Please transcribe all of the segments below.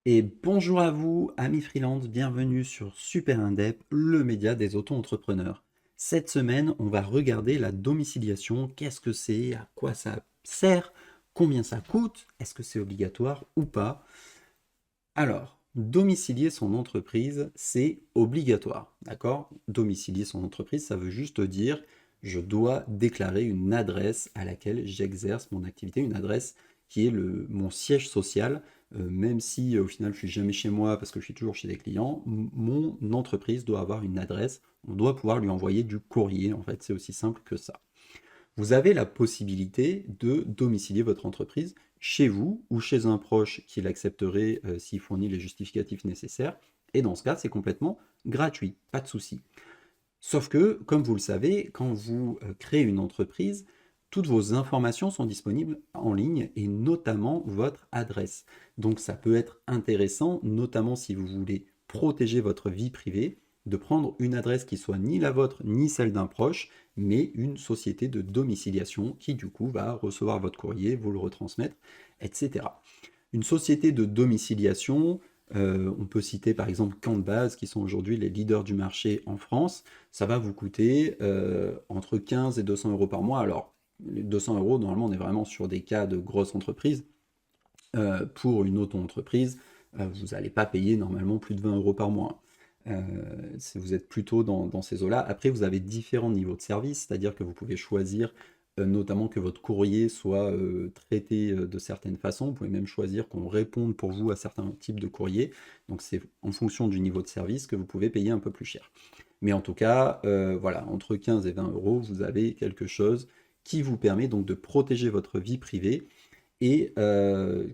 Et bonjour à vous, amis freelance, bienvenue sur Super Indep, le média des auto-entrepreneurs. Cette semaine, on va regarder la domiciliation. Qu'est-ce que c'est? À quoi ça sert? Combien ça coûte? Est-ce que c'est obligatoire ou pas? Alors, domicilier son entreprise, c'est obligatoire, d'accord? Domicilier son entreprise, ça veut juste dire je dois déclarer une adresse à laquelle j'exerce mon activité, une adresse qui est mon siège social, même si au final je suis jamais chez moi parce que je suis toujours chez des clients, mon entreprise doit avoir une adresse, on doit pouvoir lui envoyer du courrier, en fait, c'est aussi simple que ça. Vous avez la possibilité de domicilier votre entreprise chez vous ou chez un proche qui l'accepterait s'il fournit les justificatifs nécessaires. Et dans ce cas, c'est complètement gratuit, pas de souci. Sauf que, comme vous le savez, quand vous créez une entreprise, toutes vos informations sont disponibles en ligne et notamment votre adresse. Donc ça peut être intéressant, notamment si vous voulez protéger votre vie privée, de prendre une adresse qui soit ni la vôtre ni celle d'un proche, mais une société de domiciliation qui du coup va recevoir votre courrier, vous le retransmettre, etc. Une société de domiciliation, on peut citer par exemple Cantbase, qui sont aujourd'hui les leaders du marché en France. Ça va vous coûter entre 15 et 200 euros par mois. Alors, les 200 euros, normalement, on est vraiment sur des cas de grosses entreprises. Pour une auto-entreprise, vous n'allez pas payer normalement plus de 20 euros par mois. Si vous êtes plutôt dans ces eaux-là. Après, vous avez différents niveaux de service, c'est-à-dire que vous pouvez choisir notamment que votre courrier soit traité de certaines façons. Vous pouvez même choisir qu'on réponde pour vous à certains types de courriers. Donc c'est en fonction du niveau de service que vous pouvez payer un peu plus cher. Mais en tout cas, voilà, entre 15 et 20 euros, vous avez quelque chose qui vous permet donc de protéger votre vie privée et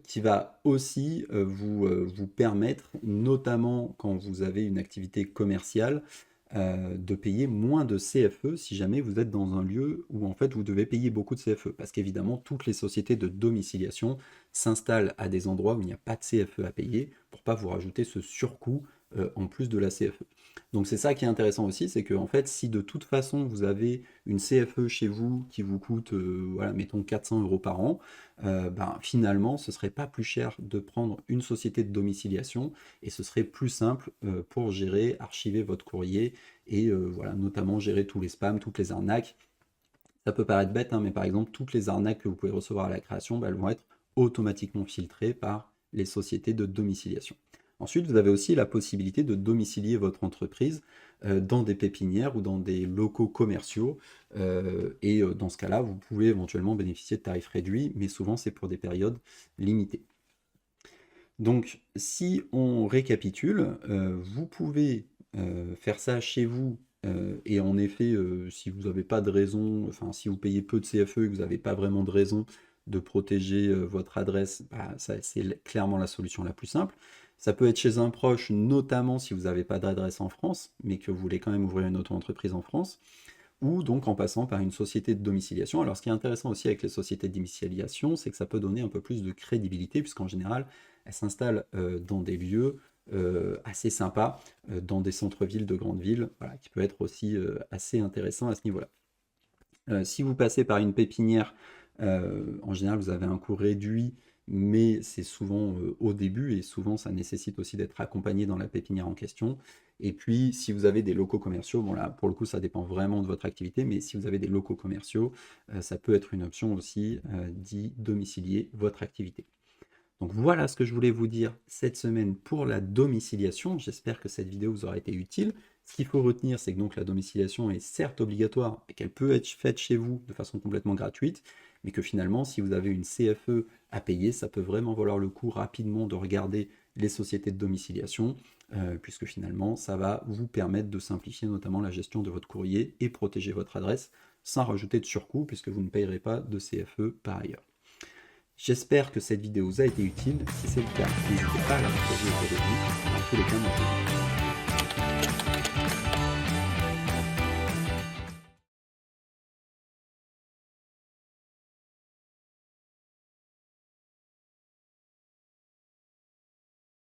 qui va aussi vous permettre, notamment quand vous avez une activité commerciale, de payer moins de CFE si jamais vous êtes dans un lieu où en fait vous devez payer beaucoup de CFE. Parce qu'évidemment, toutes les sociétés de domiciliation s'installent à des endroits où il n'y a pas de CFE à payer pour pas vous rajouter ce surcoût en plus de la CFE. Donc c'est ça qui est intéressant aussi, c'est que en fait, si de toute façon vous avez une CFE chez vous qui vous coûte, voilà, mettons 400 euros par an, ben, finalement, ce serait pas plus cher de prendre une société de domiciliation et ce serait plus simple pour gérer, archiver votre courrier et voilà, notamment gérer tous les spams, toutes les arnaques. Ça peut paraître bête, hein, mais par exemple, toutes les arnaques que vous pouvez recevoir à la création, bah, elles vont être automatiquement filtrées par les sociétés de domiciliation. Ensuite, vous avez aussi la possibilité de domicilier votre entreprise dans des pépinières ou dans des locaux commerciaux. Et dans ce cas-là, vous pouvez éventuellement bénéficier de tarifs réduits, mais souvent c'est pour des périodes limitées. Donc, si on récapitule, vous pouvez faire ça chez vous, et en effet, si vous n'avez pas de raison, enfin, si vous payez peu de CFE et que vous n'avez pas vraiment de raison de protéger votre adresse, bah, c'est clairement la solution la plus simple. Ça peut être chez un proche, notamment si vous n'avez pas d'adresse en France, mais que vous voulez quand même ouvrir une auto-entreprise en France, ou donc en passant par une société de domiciliation. Alors ce qui est intéressant aussi avec les sociétés de domiciliation, c'est que ça peut donner un peu plus de crédibilité, puisqu'en général, elles s'installent dans des lieux assez sympas, dans des centres-villes de grandes villes, voilà, qui peut être aussi assez intéressant à ce niveau-là. Si vous passez par une pépinière, en général, vous avez un coût réduit, mais c'est souvent au début et souvent ça nécessite aussi d'être accompagné dans la pépinière en question. Et puis, si vous avez des locaux commerciaux, bon là, pour le coup, ça dépend vraiment de votre activité, mais si vous avez des locaux commerciaux, ça peut être une option aussi d'y domicilier votre activité. Donc voilà ce que je voulais vous dire cette semaine pour la domiciliation. J'espère que cette vidéo vous aura été utile. Ce qu'il faut retenir, c'est que donc la domiciliation est certes obligatoire et qu'elle peut être faite chez vous de façon complètement gratuite, mais que finalement, si vous avez une CFE à payer, ça peut vraiment valoir le coup rapidement de regarder les sociétés de domiciliation, puisque finalement, ça va vous permettre de simplifier notamment la gestion de votre courrier et protéger votre adresse sans rajouter de surcoût, puisque vous ne payerez pas de CFE par ailleurs. J'espère que cette vidéo vous a été utile. Si c'est le cas, n'hésitez pas à la partager autour de vous. En tous les cas, merci.